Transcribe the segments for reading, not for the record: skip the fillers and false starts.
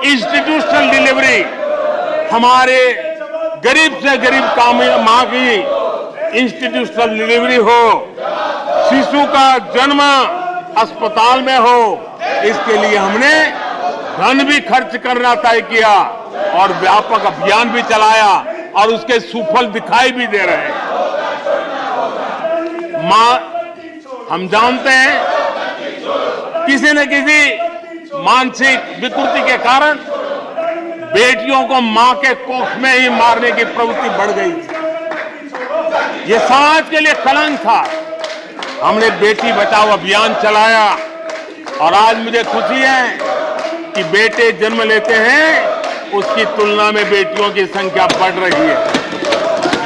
Institutional delivery, हमारे गरीब से गरीब माँ की इंस्टीट्यूशनल डिलीवरी हो, शिशु का जन्म अस्पताल में हो, इसके लिए हमने धन भी खर्च करना तय किया और व्यापक अभियान भी चलाया और उसके सुफल दिखाई भी दे रहे हैं। हम जानते हैं किसी न किसी मानसिक विकृति के कारण बेटियों को मां के कोख में ही मारने की प्रवृत्ति बढ़ गई थी। ये समाज के लिए कलंक था। हमने बेटी बचाओ अभियान चलाया और आज मुझे खुशी है कि बेटे जन्म लेते हैं उसकी तुलना में बेटियों की संख्या बढ़ रही है।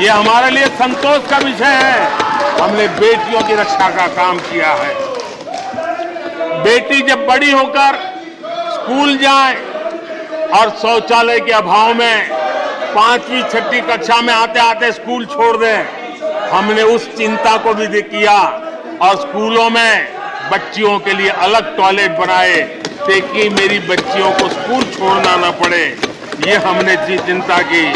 ये हमारे लिए संतोष का विषय है। हमने बेटियों की रक्षा का काम किया है। बेटी जब बड़ी होकर स्कूल जाए और शौचालय के अभाव में 5वीं 6वीं कक्षा में आते आते स्कूल छोड़ दें, हमने उस चिंता को भी किया और स्कूलों में बच्चियों के लिए अलग टॉयलेट बनाए ताकि मेरी बच्चियों को स्कूल छोड़ना न पड़े। ये हमने चिंता की।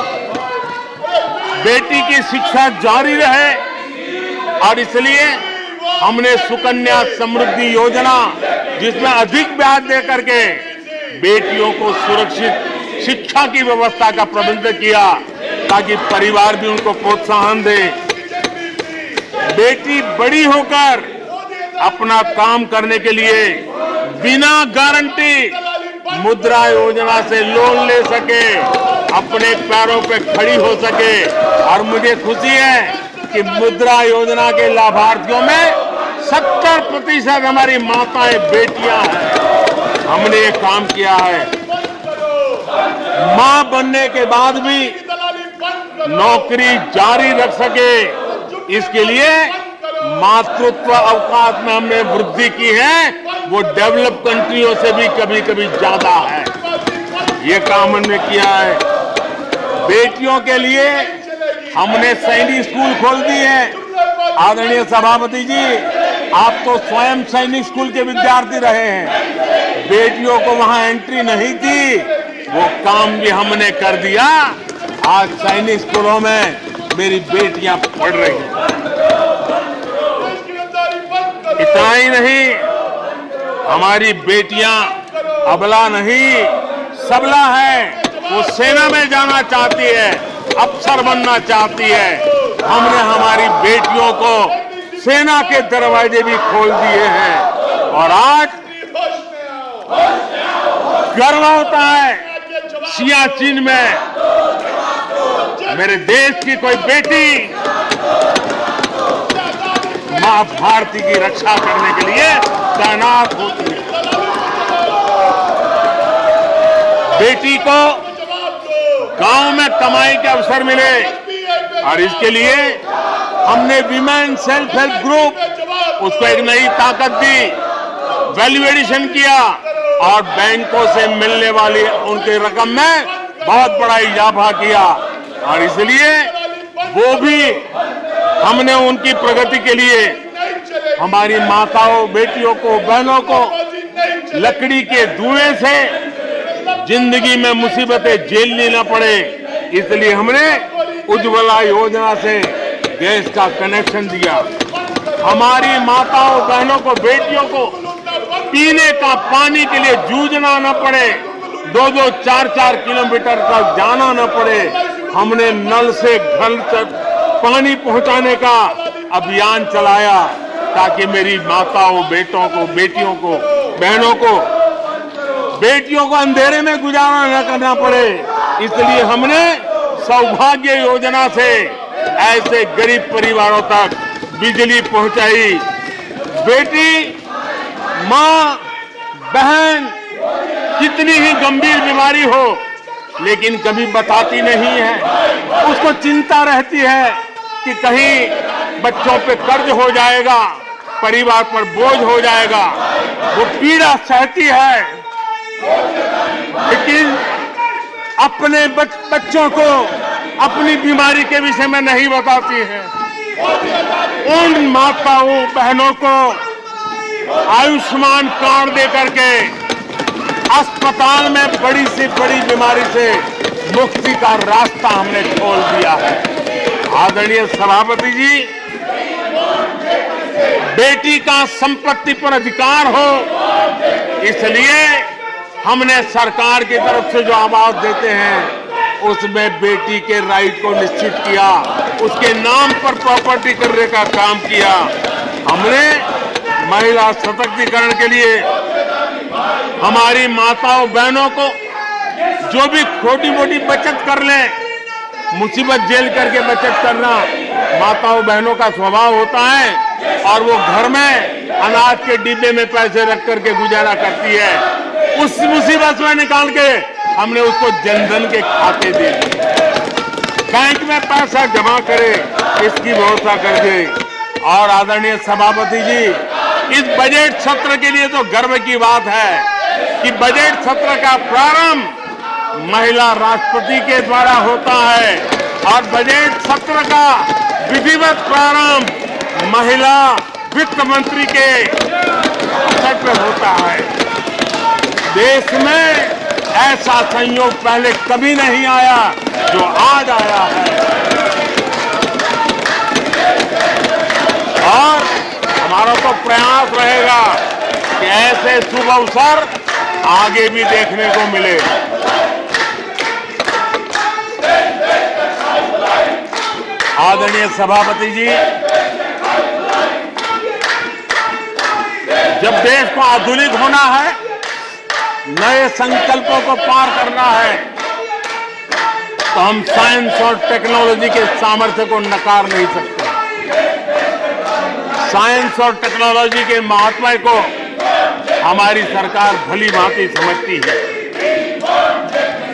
बेटी की शिक्षा जारी रहे और इसलिए हमने सुकन्या समृद्धि योजना, जिसमें अधिक ब्याज दे करके बेटियों को सुरक्षित शिक्षा की व्यवस्था का प्रबंध किया ताकि परिवार भी उनको प्रोत्साहन दे। बेटी बड़ी होकर अपना काम करने के लिए बिना गारंटी मुद्रा योजना से लोन ले सके, अपने पैरों पे खड़ी हो सके। और मुझे खुशी है कि मुद्रा योजना के लाभार्थियों में 70% हमारी माताएं बेटियां हैं। हमने ये काम किया है। मां बनने के बाद भी नौकरी जारी रख सके, इसके लिए मातृत्व अवकाश में हमने वृद्धि की है, वो डेवलप कंट्रियों से भी कभी कभी ज्यादा है। ये काम हमने किया है। बेटियों के लिए हमने सैनिक स्कूल खोल दिए हैं। आदरणीय सभापति जी, आप तो स्वयं सैनिक स्कूल के विद्यार्थी रहे हैं। बेटियों को वहां एंट्री नहीं थी, वो काम भी हमने कर दिया। आज सैनिक स्कूलों में मेरी बेटियां पढ़ रही हैं। इतना ही नहीं, हमारी बेटियां अबला नहीं सबला है। वो सेना में जाना चाहती है, अफसर बनना चाहती है। हमने हमारी बेटियों को सेना के दरवाजे भी खोल दिए हैं और आज गर्व होता है सियाचिन में मेरे देश की कोई बेटी मां भारती की रक्षा करने के लिए तैनात होती है। बेटी को गांव में कमाई के अवसर मिले और इसके लिए हमने विमेन सेल्फ हेल्प ग्रुप, उसको एक नई ताकत दी, वैल्यू एडिशन किया और बैंकों से मिलने वाली उनकी रकम में बहुत बड़ा इजाफा किया। और इसलिए वो भी हमने उनकी प्रगति के लिए हमारी माताओं, बेटियों को, बहनों को लकड़ी के धुएं से जिंदगी में मुसीबतें झेलनी न पड़े, इसलिए हमने उज्ज्वला योजना से गैस का कनेक्शन दिया। हमारी माताओं, बहनों को, बेटियों को पीने का पानी के लिए जूझना न पड़े, 2-2, 4-4 किलोमीटर तक जाना न पड़े। हमने नल से घर तक पानी पहुंचाने का अभियान चलाया ताकि मेरी माताओं, बेटों को, बेटियों को, बहनों को, बेटियों को अंधेरे में गुजारा न करना पड़े। इसलिए हमने सौभाग्य योजना से ऐसे गरीब परिवारों तक बिजली पहुंचाई। बेटी, मां, बहन कितनी ही गंभीर बीमारी हो लेकिन कभी बताती नहीं है। उसको चिंता रहती है कि कहीं बच्चों पे कर्ज हो जाएगा, परिवार पर बोझ हो जाएगा। वो पीड़ा सहती है लेकिन अपने बच्चों को अपनी बीमारी के विषय में नहीं बताती है। उन माताओं, बहनों को आयुष्मान कार्ड दे करके अस्पताल में बड़ी से बड़ी बीमारी से मुक्ति का रास्ता हमने खोल दिया है। आदरणीय सभापति जी, बेटी का संपत्ति पर अधिकार हो, इसलिए हमने सरकार की तरफ से जो आवाज देते हैं उसमें बेटी के राइट को निश्चित किया, उसके नाम पर प्रॉपर्टी करने का काम किया। हमने महिला सशक्तिकरण के लिए हमारी माताओं बहनों को जो भी छोटी मोटी बचत कर लें, मुसीबत झेल करके बचत करना माताओं बहनों का स्वभाव होता है और वो घर में अनाज के डिब्बे में पैसे रख करके गुजारा करती है। उस मुसीबत में निकाल के हमने उसको जनधन के खाते दे दिए, बैंक में पैसा जमा करे, इसकी व्यवस्था कर दी। और आदरणीय सभापति जी, इस बजट सत्र के लिए तो गर्व की बात है कि बजट सत्र का प्रारंभ महिला राष्ट्रपति के द्वारा होता है और बजट सत्र का विधिवत प्रारंभ महिला वित्त मंत्री के अवसर पर होता है। देश में ऐसा संयोग पहले कभी नहीं आया जो आज आया है और हमारा तो प्रयास रहेगा कि ऐसे शुभ अवसर आगे भी देखने को मिले। आदरणीय सभापति जी, जब देश को आधुनिक होना है, नए संकल्पों को पार करना है, तो हम साइंस और टेक्नोलॉजी के सामर्थ्य को नकार नहीं सकते। साइंस और टेक्नोलॉजी के महत्व को हमारी सरकार भली भांति समझती है,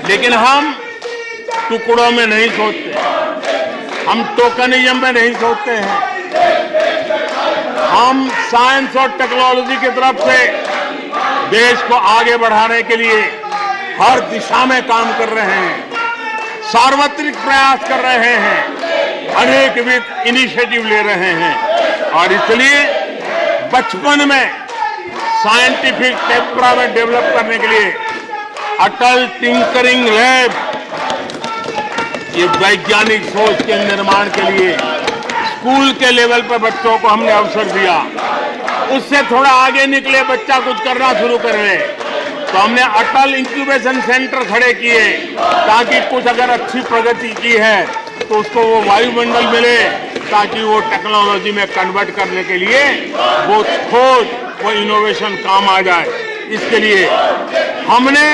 लेकिन हम टुकड़ों में नहीं सोचते, हम टोकनिज्म में नहीं सोचते हैं। हम साइंस और टेक्नोलॉजी की तरफ से देश को आगे बढ़ाने के लिए हर दिशा में काम कर रहे हैं, सार्वत्रिक प्रयास कर रहे हैं, अनेकविध इनिशिएटिव ले रहे हैं और इसलिए बचपन में साइंटिफिक टेम्परामेंट डेवलप करने के लिए अटल टिंकरिंग लैब, ये वैज्ञानिक सोच के निर्माण के लिए स्कूल के लेवल पर बच्चों को हमने अवसर दिया। उससे थोड़ा आगे निकले, बच्चा कुछ करना शुरू कर ले, तो हमने अटल इंक्यूबेशन सेंटर खड़े किए ताकि कुछ अगर अच्छी प्रगति की है तो उसको वो वायुमंडल मिले, ताकि वो टेक्नोलॉजी में कन्वर्ट करने के लिए वो खोज, वो इनोवेशन काम आ जाए। इसके लिए हमने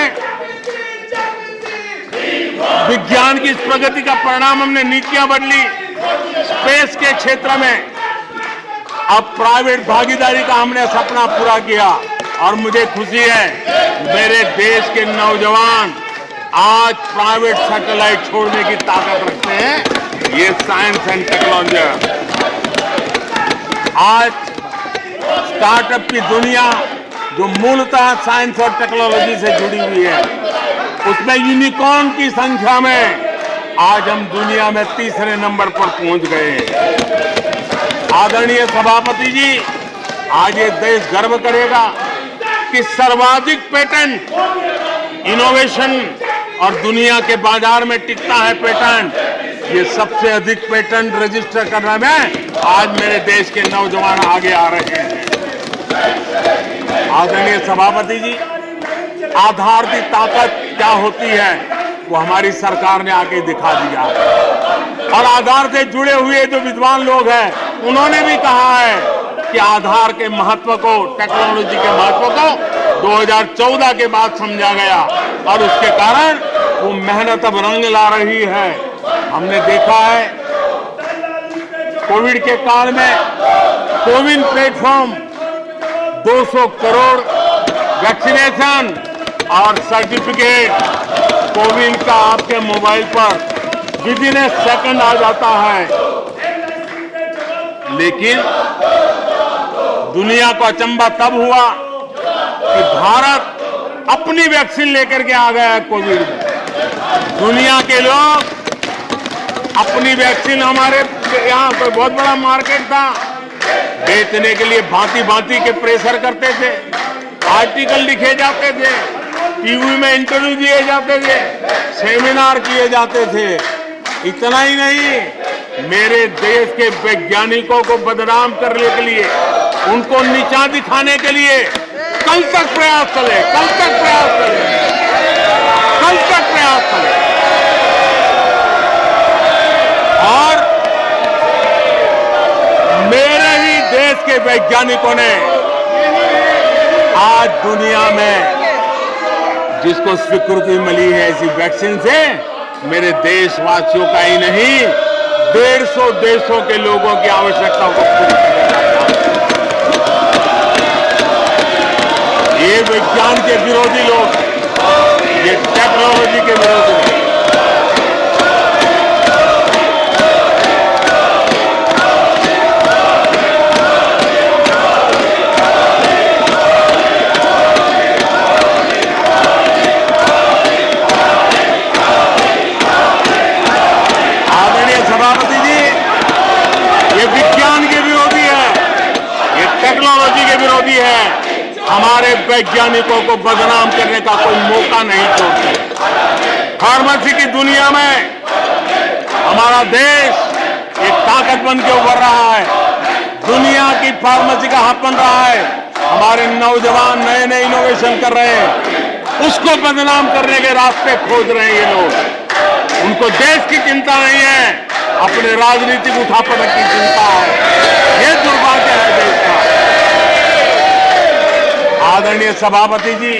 विज्ञान की इस प्रगति का परिणाम, हमने नीतियां बदली। स्पेस के क्षेत्र में अब प्राइवेट भागीदारी का हमने सपना पूरा किया और मुझे खुशी है मेरे देश के नौजवान आज प्राइवेट सैटेलाइट छोड़ने की ताकत रखते हैं। ये साइंस एंड टेक्नोलॉजी, आज स्टार्टअप की दुनिया जो मूलतः साइंस और टेक्नोलॉजी से जुड़ी हुई है, उसमें यूनिकॉर्न की संख्या में आज हम दुनिया में तीसरे नंबर पर पहुंच गए हैं। आदरणीय सभापति जी, आज ये देश गर्व करेगा कि सर्वाधिक पेटेंट इनोवेशन और दुनिया के बाजार में टिकता है पेटेंट, ये सबसे अधिक पेटेंट रजिस्टर करने में आज मेरे देश के नौजवान आगे आ रहे हैं। आदरणीय सभापति जी, आधार की ताकत क्या होती है वो हमारी सरकार ने आके दिखा दिया और आधार से जुड़े हुए जो विद्वान लोग हैं उन्होंने भी कहा है कि आधार के महत्व को, टेक्नोलॉजी के महत्व को 2014 के बाद समझा गया और उसके कारण वो मेहनत अब रंग ला रही है। हमने देखा है कोविड के काल में कोविन प्लेटफॉर्म 200 करोड़ वैक्सीनेशन और सर्टिफिकेट कोविन का आपके मोबाइल पर विदिन ए सेकंड आ जाता है, लेकिन दुनिया को अचंभा तब हुआ कि भारत अपनी वैक्सीन लेकर के आ गया है कोविड में। दुनिया के लोग अपनी वैक्सीन, हमारे यहाँ कोई बहुत बड़ा मार्केट था, बेचने के लिए भांति भांति के प्रेशर करते थे, आर्टिकल लिखे जाते थे टीवी में इंटरव्यू दिए जाते थे, सेमिनार किए जाते थे। इतना ही नहीं, मेरे देश के वैज्ञानिकों को बदनाम करने के लिए, उनको नीचा दिखाने के लिए कल तक प्रयास चले, कल तक प्रयास चले, कल तक प्रयास चले। और मेरे ही देश के वैज्ञानिकों ने आज दुनिया में जिसको स्वीकृति मिली है ऐसी वैक्सीन से, मेरे देशवासियों का ही नहीं 150 देशों के लोगों की आवश्यकताओं को पूरी करने का काम। ये विज्ञान के विरोधी लोग, ये टेक्नोलॉजी के विरोधी लोग, विरोधी है, हमारे वैज्ञानिकों को बदनाम करने का कोई मौका नहीं छोड़ते। फार्मेसी की दुनिया में हमारा देश एक ताकत बन के उभर रहा है, दुनिया की फार्मेसी का हब बन रहा है। हमारे नौजवान नए नए इनोवेशन कर रहे हैं, उसको बदनाम करने के रास्ते खोज रहे हैं ये लोग। उनको देश की चिंता नहीं है, अपने राजनीतिक उठापटक की चिंता है। ये दुर्भाग्य है देश का। आदरणीय सभापति जी,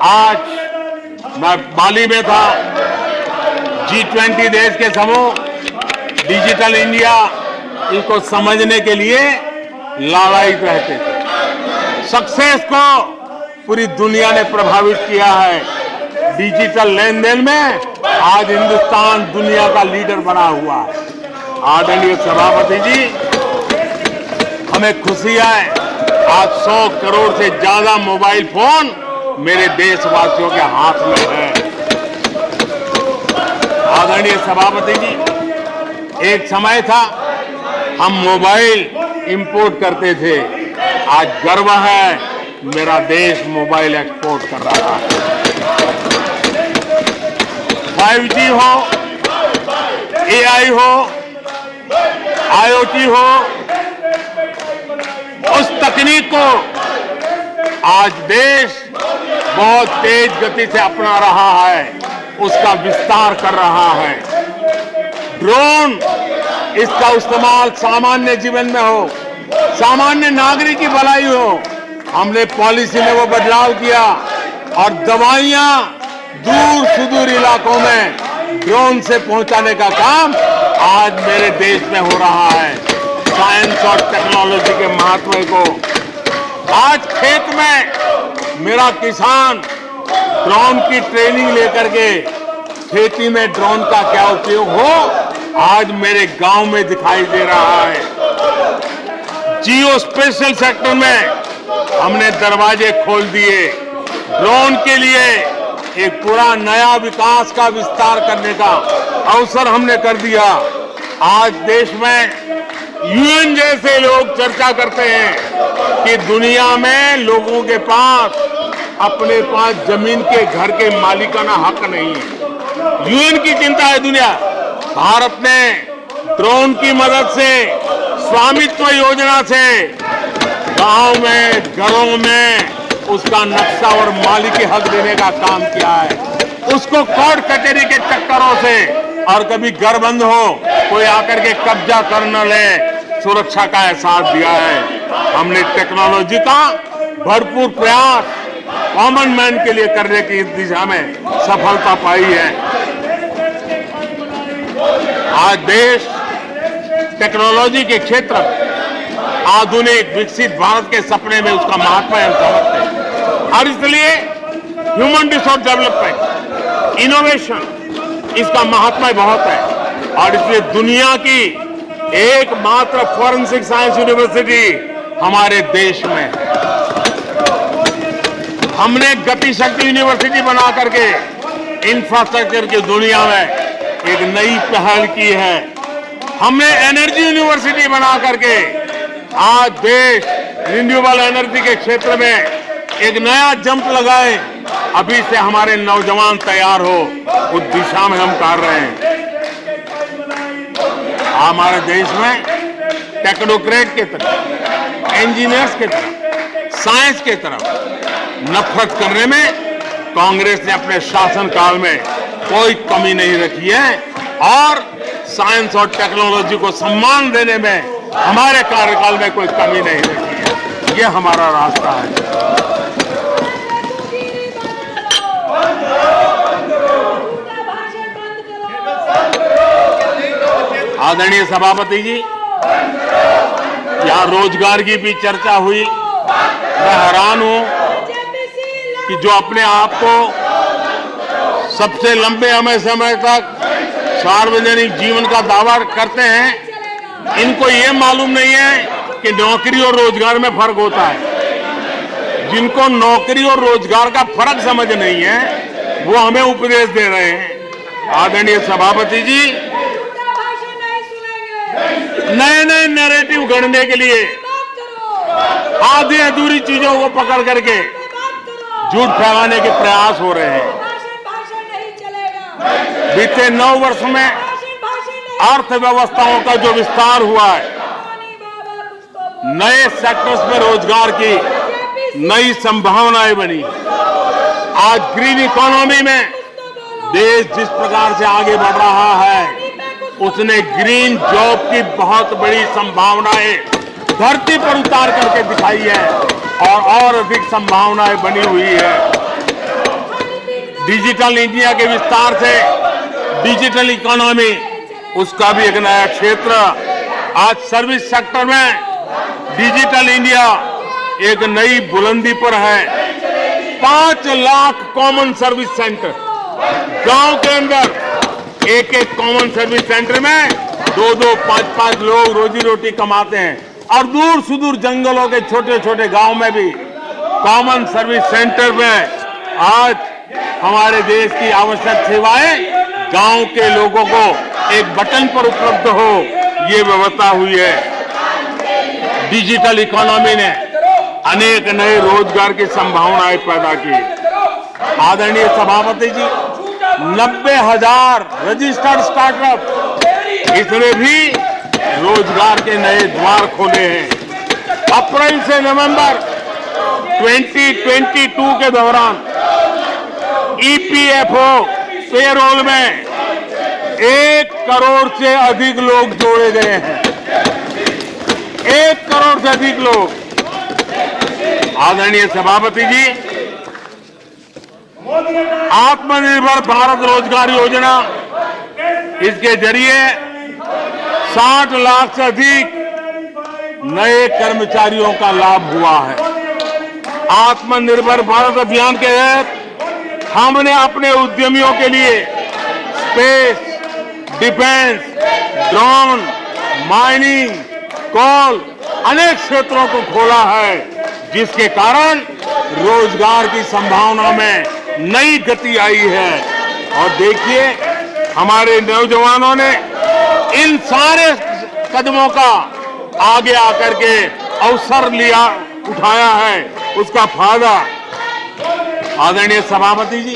आज मैं बाली में था, G20 देश के समूह डिजिटल इंडिया इसको समझने के लिए लालायित रहते थे। सक्सेस को पूरी दुनिया ने प्रभावित किया है। डिजिटल लेन देन में आज हिंदुस्तान दुनिया का लीडर बना हुआ है। आदरणीय सभापति जी, हमें खुशी है आज 100 करोड़ से ज्यादा मोबाइल फोन मेरे देशवासियों के हाथ में है। आदरणीय सभापति जी, एक समय था हम मोबाइल इंपोर्ट करते थे, आज गर्व है मेरा देश मोबाइल एक्सपोर्ट कर रहा है। 5G हो, AI हो, IoT हो, उस तकनीक को आज देश बहुत तेज गति से अपना रहा है, उसका विस्तार कर रहा है। ड्रोन, इसका इस्तेमाल सामान्य जीवन में हो, सामान्य नागरिक की भलाई हो, हमने पॉलिसी में वो बदलाव किया और दवाइयां दूर सुदूर इलाकों में ड्रोन से पहुंचाने का काम आज मेरे देश में हो रहा है। साइंस और टेक्नोलॉजी के महत्व को आज खेत में मेरा किसान ड्रोन की ट्रेनिंग लेकर के खेती में ड्रोन का क्या उपयोग हो, आज मेरे गांव में दिखाई दे रहा है। जियो स्पेशल सेक्टर में हमने दरवाजे खोल दिए। ड्रोन के लिए एक पूरा नया विकास का विस्तार करने का अवसर हमने कर दिया। आज देश में यूएन जैसे लोग चर्चा करते हैं कि दुनिया में लोगों के पास अपने पास जमीन के घर के मालिकाना हक नहीं है। यूएन की चिंता है दुनिया। भारत ने ड्रोन की मदद से, स्वामित्व योजना से गांव में, घरों में उसका नक्शा और मालिकी हक देने का काम किया है। उसको कोर्ट कचहरी के चक्करों से और कभी घर बंद हो, कोई आकर के कब्जा कर न ले, सुरक्षा का एहसास दिया है। हमने टेक्नोलॉजी का भरपूर प्रयास कॉमन मैन के लिए करने की इस दिशा में सफलता पाई है। आज देश टेक्नोलॉजी के क्षेत्र में आधुनिक विकसित भारत के सपने में उसका महत्व हम समझते हैं और इसलिए ह्यूमन रिसोर्स डेवलपमेंट, इनोवेशन, इसका महत्व बहुत है। और इसलिए दुनिया की एकमात्र फॉरेंसिक साइंस यूनिवर्सिटी हमारे देश में है। हमने गति शक्ति यूनिवर्सिटी बना करके इंफ्रास्ट्रक्चर की दुनिया में एक नई पहल की है। हमने एनर्जी यूनिवर्सिटी बना करके आज देश रिन्यूएबल एनर्जी के क्षेत्र में एक नया जंप लगाए। अभी से हमारे नौजवान तैयार हो, उस दिशा में हम कर रहे हैं। हमारे देश में टेक्नोक्रेट की तरफ, इंजीनियर्स की तरफ, साइंस की तरफ नफरत करने में कांग्रेस ने अपने शासनकाल में कोई कमी नहीं रखी है और साइंस और टेक्नोलॉजी को सम्मान देने में हमारे कार्यकाल में कोई कमी नहीं रखी है। ये हमारा रास्ता है। आदरणीय सभापति जी, यहाँ रोजगार की भी चर्चा हुई। मैं हैरान हूं कि जो अपने आप को सबसे लंबे समय तक सार्वजनिक जीवन का दावा करते हैं, इनको ये मालूम नहीं है कि नौकरी और रोजगार में फर्क होता है। जिनको नौकरी और रोजगार का फर्क समझ नहीं है, वो हमें उपदेश दे रहे हैं। आदरणीय सभापति जी, नए नए नैरेटिव गढ़ने के लिए आधी अधूरी चीजों को पकड़ करके झूठ फैलाने के प्रयास हो रहे हैं। बीते 9 वर्ष में अर्थव्यवस्थाओं का जो विस्तार हुआ है, नए सेक्टर्स में रोजगार की नई संभावनाएं बनी। आज ग्रीन इकोनॉमी में देश जिस प्रकार से आगे बढ़ रहा है, उसने ग्रीन जॉब की बहुत बड़ी संभावनाएं धरती पर उतार करके दिखाई है और अधिक संभावनाएं बनी हुई है। डिजिटल इंडिया के विस्तार से डिजिटल इकोनॉमी, उसका भी एक नया क्षेत्र। आज सर्विस सेक्टर में डिजिटल इंडिया एक नई बुलंदी पर है। 5 लाख कॉमन सर्विस सेंटर, गांव के अंदर एक एक कॉमन सर्विस सेंटर में 2-2, 5-5 लोग रोजी रोटी कमाते हैं और दूर सुदूर जंगलों के छोटे छोटे गांव में भी कॉमन सर्विस सेंटर में आज हमारे देश की आवश्यक सेवाएं गांव के लोगों को एक बटन पर उपलब्ध हो, ये व्यवस्था हुई है। डिजिटल इकोनॉमी ने अनेक नए रोजगार की संभावनाएं पैदा की। आदरणीय सभापति जी, 90,000 रजिस्टर्ड स्टार्टअप, इसने भी रोजगार के नए द्वार खोले हैं। अप्रैल से नवंबर 2022 के दौरान ईपीएफओ पेरोल में 1 करोड़ से अधिक लोग जोड़े गए हैं। 1 करोड़ से अधिक लोग। आदरणीय सभापति जी, आत्मनिर्भर भारत रोजगार योजना, इसके जरिए 60 लाख से अधिक नए कर्मचारियों का लाभ हुआ है। आत्मनिर्भर भारत अभियान के तहत हमने अपने उद्यमियों के लिए स्पेस, डिफेंस, ड्रोन, माइनिंग, कोल, अनेक क्षेत्रों को खोला है, जिसके कारण रोजगार की संभावना में नई गति आई है। और देखिए, हमारे नौजवानों ने इन सारे कदमों का आगे आकर के अवसर लिया, उठाया है, उसका फायदा। आदरणीय सभापति जी,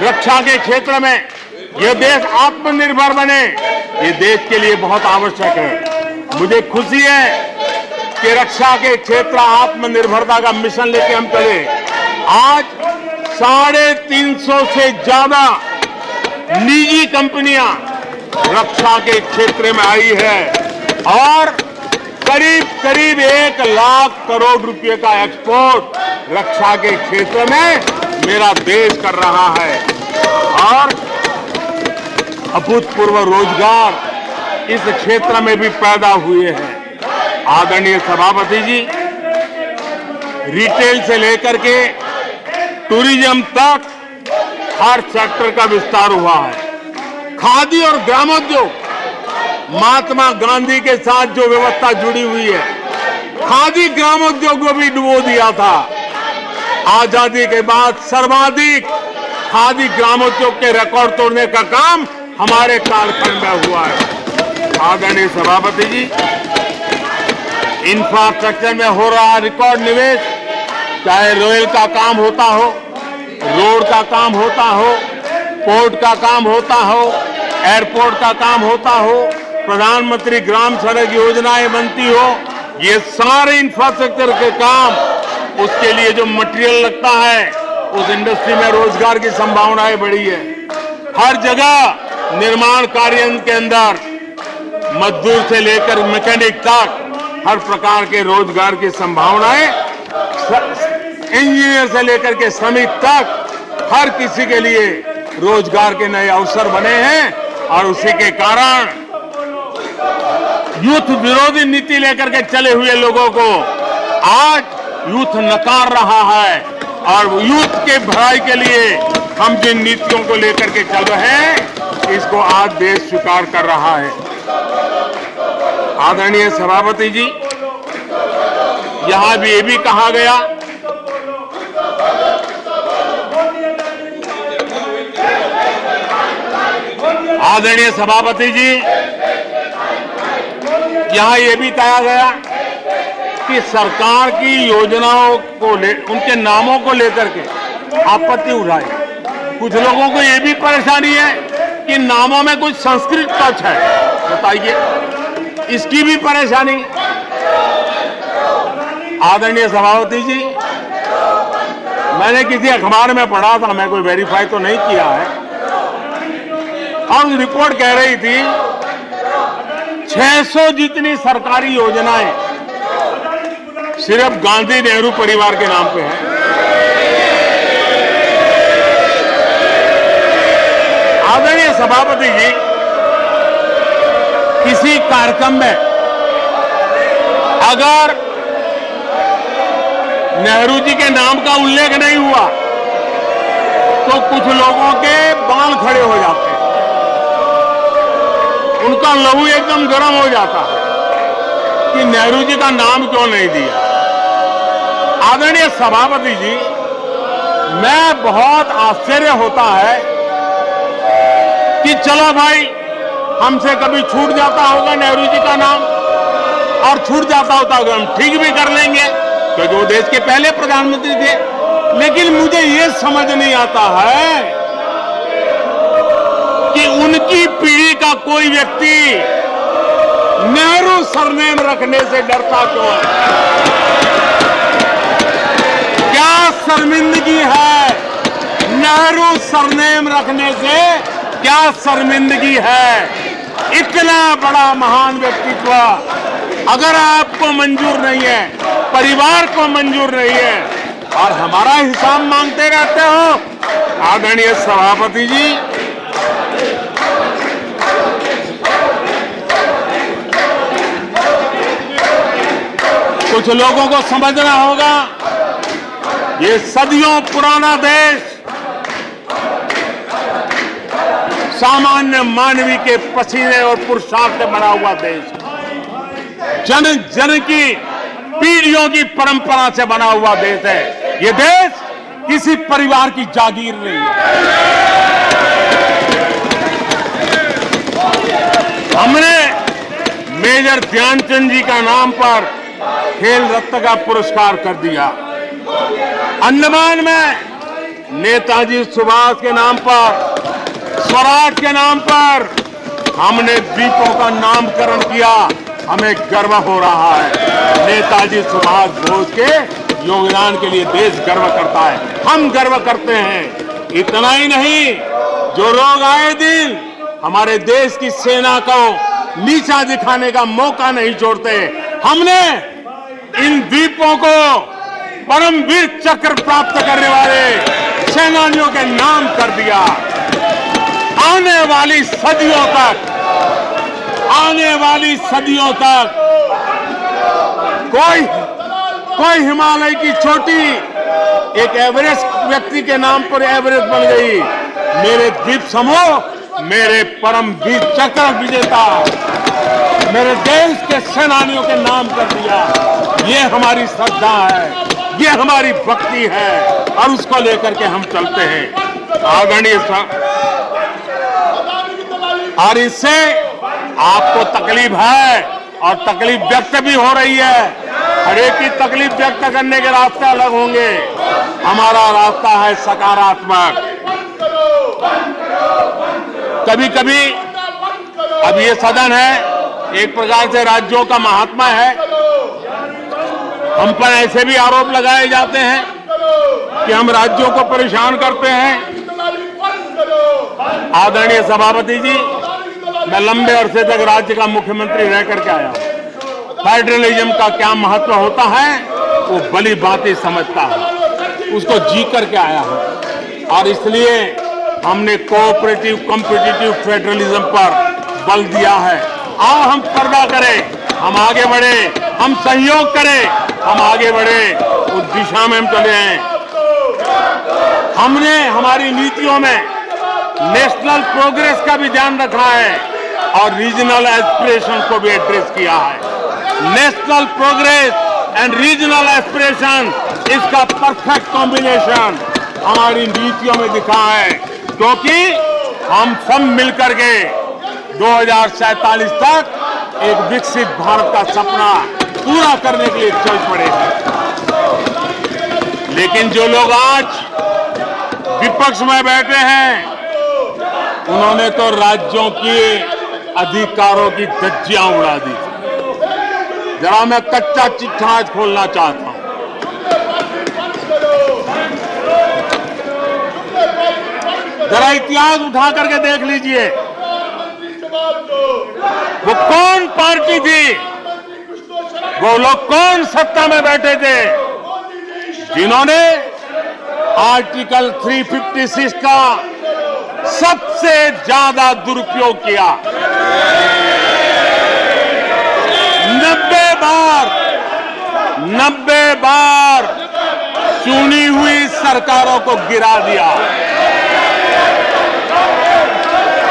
रक्षा के क्षेत्र में यह देश आत्मनिर्भर बने, ये देश के लिए बहुत आवश्यक है। मुझे खुशी है कि रक्षा के क्षेत्र आत्मनिर्भरता का मिशन लेके हम चले। आज 350 से ज्यादा निजी कंपनियां रक्षा के क्षेत्र में आई है और करीब 1 लाख करोड़ रुपए का एक्सपोर्ट रक्षा के क्षेत्र में मेरा देश कर रहा है और अभूतपूर्व रोजगार इस क्षेत्र में भी पैदा हुए हैं। आदरणीय सभापति जी, रिटेल से लेकर के टूरिज्म तक हर सेक्टर का विस्तार हुआ है। खादी और ग्रामोद्योग, महात्मा गांधी के साथ जो व्यवस्था जुड़ी हुई है, खादी ग्रामोद्योग को भी डुबो दिया था। आजादी के बाद सर्वाधिक खादी ग्रामोद्योग के रिकॉर्ड तोड़ने का काम हमारे कालखंड में हुआ है। आदरणीय सभापति जी, इंफ्रास्ट्रक्चर में हो रहा रिकॉर्ड निवेश, चाहे रेल का काम होता हो, रोड का काम होता हो, पोर्ट का काम होता हो, एयरपोर्ट का काम होता हो, प्रधानमंत्री ग्राम सड़क योजनाएं बनती हो, ये सारे इंफ्रास्ट्रक्चर के काम, उसके लिए जो मटेरियल लगता है, उस इंडस्ट्री में रोजगार की संभावनाएं बढ़ी है। हर जगह निर्माण कार्य के अंदर मजदूर से लेकर मैकेनिक तक हर प्रकार के रोजगार की संभावनाएं, इंजीनियर से लेकर के श्रमिक तक हर किसी के लिए रोजगार के नए अवसर बने हैं। और उसी के कारण यूथ विरोधी नीति लेकर के चले हुए लोगों को आज यूथ नकार रहा है और यूथ के भलाई के लिए हम जिन नीतियों को लेकर के चल रहे हैं, इसको आज देश स्वीकार कर रहा है। आदरणीय सभापति जी, यहां भी ये भी कहा गया आदरणीय सभापति जी, यहां ये भी कहा गया कि सरकार की योजनाओं को उनके नामों को लेकर के आपत्ति उठाई। कुछ लोगों को ये भी परेशानी है कि नामों में कुछ संस्कृत टच है, बताइए, इसकी भी परेशानी। आदरणीय सभापति जी, मैंने किसी अखबार में पढ़ा था, मैं कोई वेरीफाई तो नहीं किया है, और रिपोर्ट कह रही थी 600 जितनी सरकारी योजनाएं सिर्फ गांधी नेहरू परिवार के नाम पे है। आदरणीय सभापति जी, किसी कार्यक्रम में अगर नेहरू जी के नाम का उल्लेख नहीं हुआ तो कुछ लोगों के बाल खड़े हो जाते हैं, उनका लहू एकदम गर्म हो जाता है कि नेहरू जी का नाम क्यों नहीं दिया। आदरणीय सभापति जी, मैं बहुत आश्चर्य होता है कि चलो भाई, हमसे कभी छूट जाता होगा नेहरू जी का नाम, और छूट जाता होता होगा, हम ठीक भी कर लेंगे क्योंकि वो देश के पहले प्रधानमंत्री थे। लेकिन मुझे ये समझ नहीं आता है कि उनकी पीढ़ी का कोई व्यक्ति नेहरू सरनेम रखने से डरता क्यों है? क्या शर्मिंदगी है नेहरू सरनेम रखने से? क्या शर्मिंदगी है? इतना बड़ा महान व्यक्तित्व अगर आपको मंजूर नहीं है, परिवार को मंजूर नहीं है, और हमारा हिसाब मांगते रहते हो। आदरणीय सभापति जी, कुछ लोगों को समझना होगा, ये सदियों पुराना देश सामान्य मानवी के पसीने और पुरुषार्थ से बना हुआ देश, जन जन की पीढ़ियों की परंपरा से बना हुआ देश है। ये देश किसी परिवार की जागीर नहीं है। हमने मेजर ध्यानचंद जी का नाम पर खेल रत्न का पुरस्कार कर दिया। अंडमान में नेताजी सुभाष के नाम पर, स्वराज के नाम पर हमने द्वीपों का नामकरण किया। हमें गर्व हो रहा है। नेताजी सुभाष बोस के योगदान के लिए देश गर्व करता है, हम गर्व करते हैं। इतना ही नहीं, जो लोग आए दिन हमारे देश की सेना को नीचा दिखाने का मौका नहीं छोड़ते, हमने इन द्वीपों को परमवीर चक्र प्राप्त करने वाले सेनानियों के नाम कर दिया। आने वाली सदियों तक कोई हिमालय की चोटी एक एवरेस्ट व्यक्ति के नाम पर एवरेस्ट बन गई। मेरे द्वीप समूह, मेरे परमवीर चक्र विजेता, मेरे देश के सेनानियों के नाम कर दिया। ये हमारी श्रद्धा है, ये हमारी भक्ति है, और उसको लेकर के हम चलते हैं। आदरणीय और इससे आपको तकलीफ है और तकलीफ व्यक्त भी हो रही है। हर एक की तकलीफ व्यक्त करने के रास्ते अलग होंगे। हमारा रास्ता है सकारात्मक। कभी कभी अब ये सदन है, एक प्रकार से राज्यों का महात्मा है। हम पर ऐसे भी आरोप लगाए जाते हैं कि हम राज्यों को परेशान करते हैं। आदरणीय सभापति जी, मैं लंबे अरसे तक राज्य का मुख्यमंत्री रह करके आया हूं। फेडरलिज्म का क्या महत्व होता है वो भली भांति समझता है, उसको जी करके आया हूं। और इसलिए हमने कोऑपरेटिव कॉम्पिटिटिव फेडरलिज्म पर बल दिया है। आओ हम पर्दा करें, हम आगे बढ़े, हम सहयोग करें, हम आगे बढ़े, उस दिशा में हम चले हैं। हमने हमारी नीतियों में नेशनल प्रोग्रेस का भी ध्यान रखा है और रीजनल एस्पिरेशन को भी एड्रेस किया है। National progress and regional aspiration, इसका परफेक्ट कॉम्बिनेशन हमारी नीतियों में दिखा है, क्योंकि हम सब मिलकर के 2047 तक एक विकसित भारत का सपना पूरा करने के लिए चल पड़े हैं। लेकिन जो लोग आज विपक्ष में बैठे हैं, उन्होंने तो राज्यों के अधिकारों की धज्जियां उड़ा दी। जरा मैं कच्चा चिट्ठा आज खोलना चाहता हूं। जरा इतिहास उठा करके देख लीजिए, वो कौन पार्टी थी, वो लोग कौन सत्ता में बैठे थे जिन्होंने आर्टिकल 356 का सबसे ज्यादा दुरुपयोग किया। 90 बार चुनी हुई सरकारों को गिरा दिया।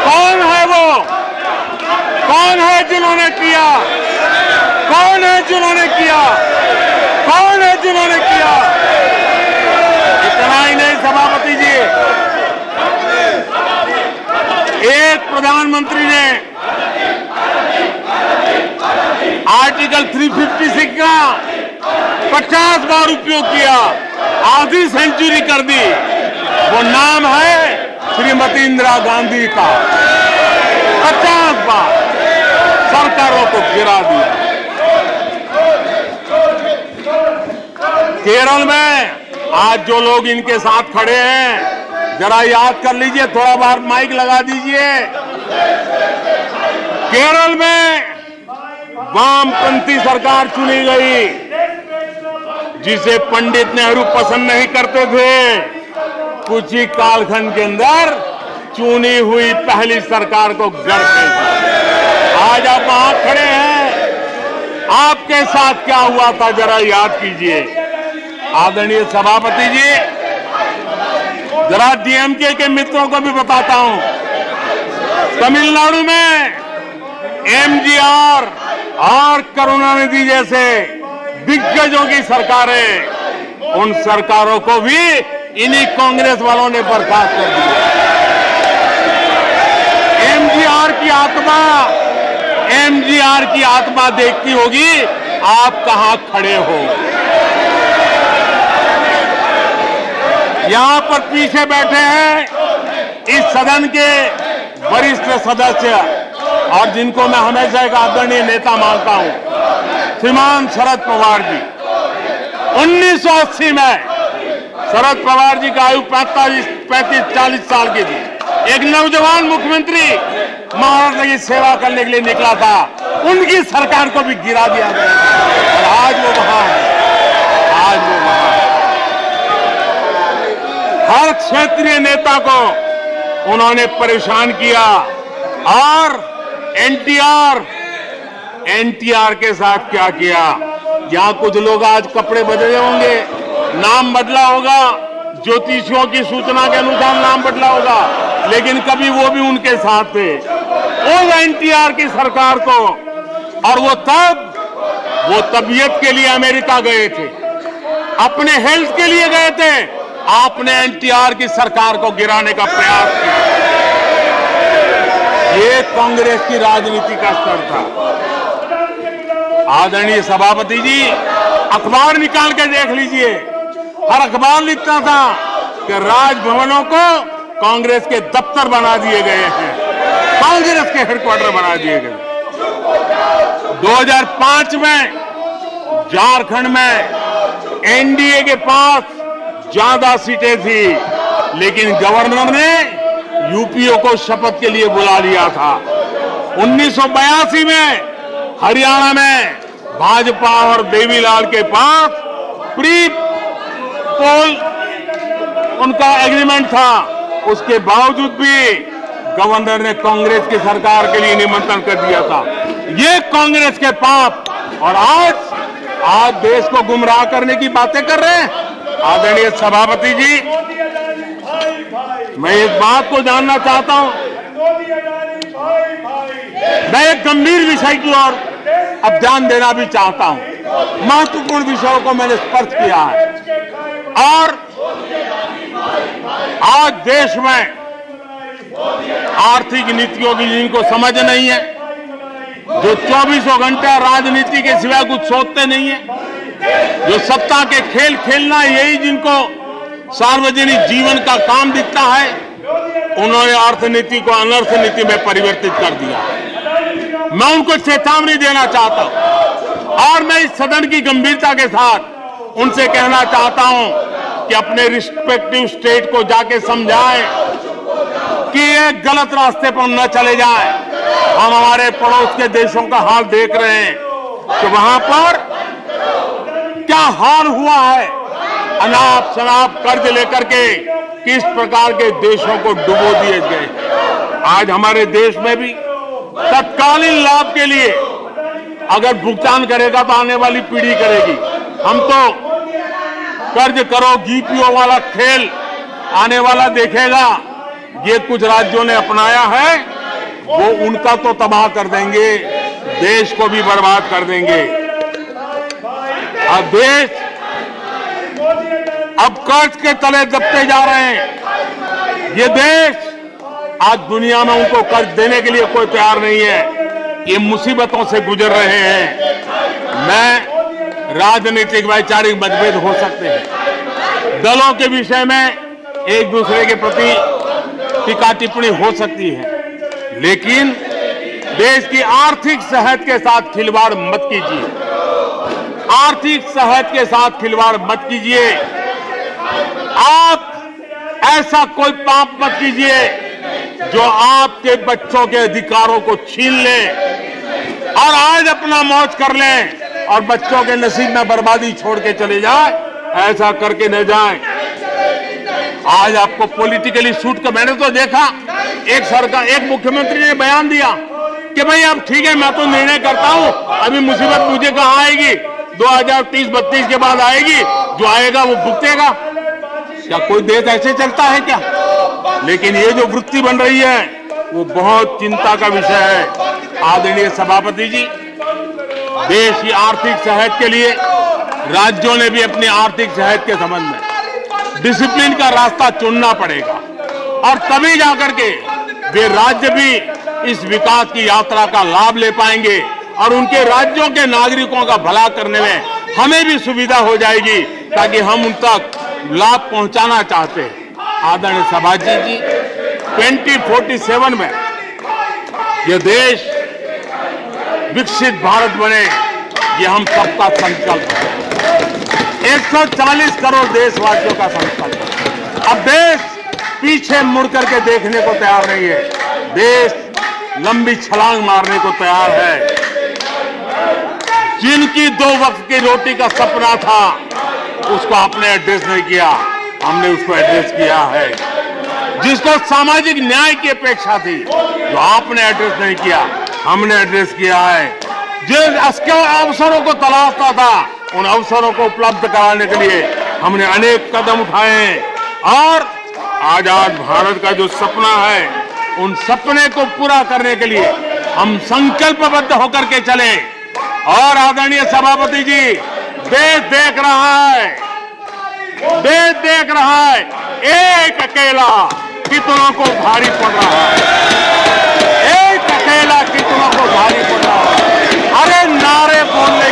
कौन है वो? कौन है जिन्होंने किया? कौन है जिन्होंने किया? कौन है जिन्होंने किया? इतना ही नहीं सभापति जी, एक प्रधानमंत्री ने आर्टिकल 356 का 50 बार उपयोग किया, आधी सेंचुरी कर दी। वो नाम है श्रीमती इंदिरा गांधी का। 50 बार सरकारों को गिरा दिया। केरल में आज जो लोग इनके साथ खड़े हैं, जरा याद कर लीजिए, थोड़ा बार माइक लगा दीजिए। केरल में वामपंथी सरकार चुनी गई, जिसे पंडित नेहरू पसंद नहीं करते थे। कुछ ही कालखंड के अंदर चुनी हुई पहली सरकार को गढ़ते थे। आज आप वहां खड़े हैं, आपके साथ क्या हुआ था जरा याद कीजिए। आदरणीय सभापति जी, जरा डीएमके के मित्रों को भी बताता हूं, तमिलनाडु में एमजीआर और करुणानिधि जैसे दिग्गजों की सरकारें, उन सरकारों को भी इन्हीं कांग्रेस वालों ने बर्खास्त कर दिया। एमजीआर की आत्मा देखती होगी आप कहां खड़े हो। यहां पर पीछे बैठे हैं इस सदन के वरिष्ठ सदस्य और जिनको मैं हमेशा एक आदरणीय नेता मानता हूं, श्रीमान शरद पवार जी। 1980 में शरद पवार जी का आयु 35-40 साल की थी। एक नौजवान मुख्यमंत्री महाराष्ट्र की सेवा करने के लिए निकला था, उनकी सरकार को भी गिरा दिया गया और आज वो वहां है। आज वो वहां है। हर क्षेत्रीय नेता को उन्होंने परेशान किया और एनटीआर के साथ क्या किया। यहां कुछ लोग आज कपड़े बदले होंगे, नाम बदला होगा, ज्योतिषियों की सूचना के अनुसार नाम बदला होगा, लेकिन कभी वो भी उनके साथ थे। उस एनटीआर की सरकार को, और वो तबीयत के लिए अमेरिका गए थे, अपने हेल्थ के लिए गए थे। आपने एनटीआर की सरकार को गिराने का प्रयास किया। ये कांग्रेस की राजनीति का स्तर था। आदरणीय सभापति जी, अखबार निकाल के देख लीजिए, हर अखबार लिखता था कि राजभवनों को कांग्रेस के दफ्तर बना दिए गए हैं, कांग्रेस के हेडक्वार्टर बना दिए गए। 2005 में झारखंड में एनडीए के पास ज्यादा सीटें थी, लेकिन गवर्नर ने यूपीओ को शपथ के लिए बुला लिया था। 1982 में हरियाणा में भाजपा और देवीलाल के पास प्री पोल उनका एग्रीमेंट था, उसके बावजूद भी गवर्नर ने कांग्रेस की सरकार के लिए निमंत्रण कर दिया था। ये कांग्रेस के पाप, और आज देश को गुमराह करने की बातें कर रहे हैं। आदरणीय सभापति जी, मैं एक बात को जानना चाहता हूं, मैं एक गंभीर विषय की ओर अब ध्यान देना भी चाहता हूं। महत्वपूर्ण विषयों को मैंने स्पर्श किया है, और आज देश में आर्थिक नीतियों की जिनको समझ नहीं है, जो 24 घंटा राजनीति के सिवाय कुछ सोचते नहीं है, जो सत्ता के खेल खेलना यही जिनको सार्वजनिक जीवन का काम दिखता है, उन्होंने अर्थनीति को अनर्थ नीति में परिवर्तित कर दिया। मैं उनको चेतावनी देना चाहता हूं, और मैं इस सदन की गंभीरता के साथ उनसे कहना चाहता हूं कि अपने रिस्पेक्टिव स्टेट को जाके समझाएं कि ये गलत रास्ते पर न चले जाएं। हम हमारे पड़ोस के देशों का हाल देख रहे हैं कि वहां पर क्या हाल हुआ है, अनाप शनाप कर्ज लेकर के किस प्रकार के देशों को डुबो दिए गए। आज हमारे देश में भी तत्कालीन लाभ के लिए अगर भुगतान करेगा तो आने वाली पीढ़ी करेगी। हम तो कर्ज करो जीपीओ वाला खेल आने वाला देखेगा। ये कुछ राज्यों ने अपनाया है, वो उनका तो तबाह कर देंगे, देश को भी बर्बाद कर देंगे। अब देश अब कर्ज के तले दबते जा रहे हैं। ये देश आज दुनिया में उनको कर्ज देने के लिए कोई तैयार नहीं है। ये मुसीबतों से गुजर रहे हैं। मैं राजनीतिक वैचारिक मतभेद हो सकते हैं, दलों के विषय में एक दूसरे के प्रति टीका टिप्पणी हो सकती है, लेकिन देश की आर्थिक सेहत के साथ खिलवाड़ मत कीजिए। आर्थिक सेहत के साथ खिलवाड़ मत कीजिए। आप ऐसा कोई पाप मत कीजिए जो आपके बच्चों के अधिकारों को छीन ले और आज अपना मौज कर लें और बच्चों के नसीब में बर्बादी छोड़ के चले जाए। ऐसा करके न जाए। आज आपको पॉलिटिकली सूट कर, मैंने तो देखा एक सरकार, एक मुख्यमंत्री ने बयान दिया कि भाई अब ठीक है, मैं तो निर्णय करता हूं, अभी मुसीबत मुझे कहां आएगी, 2030-32 के बाद आएगी, जो आएगा वो भुगतेगा। क्या कोई देश ऐसे चलता है क्या? लेकिन ये जो वृत्ति बन रही है वो बहुत चिंता का विषय है। आदरणीय सभापति जी, देश की आर्थिक सेहत के लिए राज्यों ने भी अपनी आर्थिक सेहत के संबंध में डिसिप्लिन का रास्ता चुनना पड़ेगा, और तभी जाकर के वे राज्य भी इस विकास की यात्रा का लाभ ले पाएंगे और उनके राज्यों के नागरिकों का भला करने में हमें भी सुविधा हो जाएगी, ताकि हम उन तक लाभ पहुंचाना चाहते हैं। आदरणीय सभापति जी, 2047 में यह देश विकसित भारत बने, ये हम सबका संकल्प है। 140 करोड़ देशवासियों का संकल्प है। अब देश पीछे मुड़ करके देखने को तैयार नहीं है। देश लंबी छलांग मारने को तैयार है। जिनकी 2 वक्त की रोटी का सपना था, उसको आपने एड्रेस नहीं किया, हमने उसको एड्रेस किया है। जिसको सामाजिक न्याय की अपेक्षा थी, जो आपने एड्रेस नहीं किया, हमने एड्रेस किया है। जिन अवसरों को तलाशता था, उन अवसरों को उपलब्ध कराने के लिए हमने अनेक कदम उठाए हैं, और आजाद भारत का जो सपना है, उन सपने को पूरा करने के लिए हम संकल्पबद्ध होकर के चले। और आदरणीय सभापति जी, देश देख रहा है, देश देख रहा है, एक अकेला कितनों को भारी पड़ रहा है, एक अकेला कितनों को भारी पड़ रहा है। अरे नारे बोलने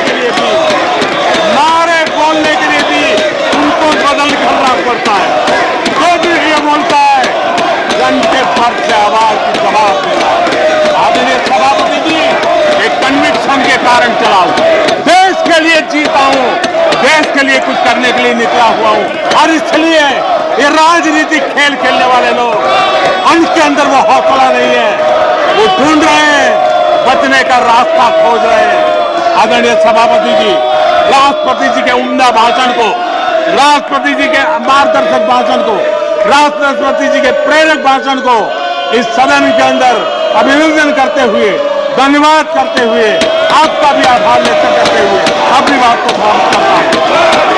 फर्ज से आवाज की जवाब देना। आदरणीय सभापति जी, एक कन्विक्शन के कारण चला हूं, देश के लिए जीता हूं, देश के लिए कुछ करने के लिए निकला हुआ हूं। और इसलिए ये राजनीतिक खेल खेलने वाले लोग, उनके अंदर वो हौसला नहीं है, वो ढूंढ रहे हैं, बचने का रास्ता खोज रहे हैं। आदरणीय सभापति जी, राष्ट्रपति जी के उम्दा भाषण को, राष्ट्रपति जी के मार्गदर्शक भाषण को, राष्ट्रपति जी के प्रेरक भाषण को इस सदन के अंदर अभिनंदन करते हुए, धन्यवाद करते हुए, आपका भी आभार व्यक्त करते हुए अपनी बात को समाप्त करता हूं।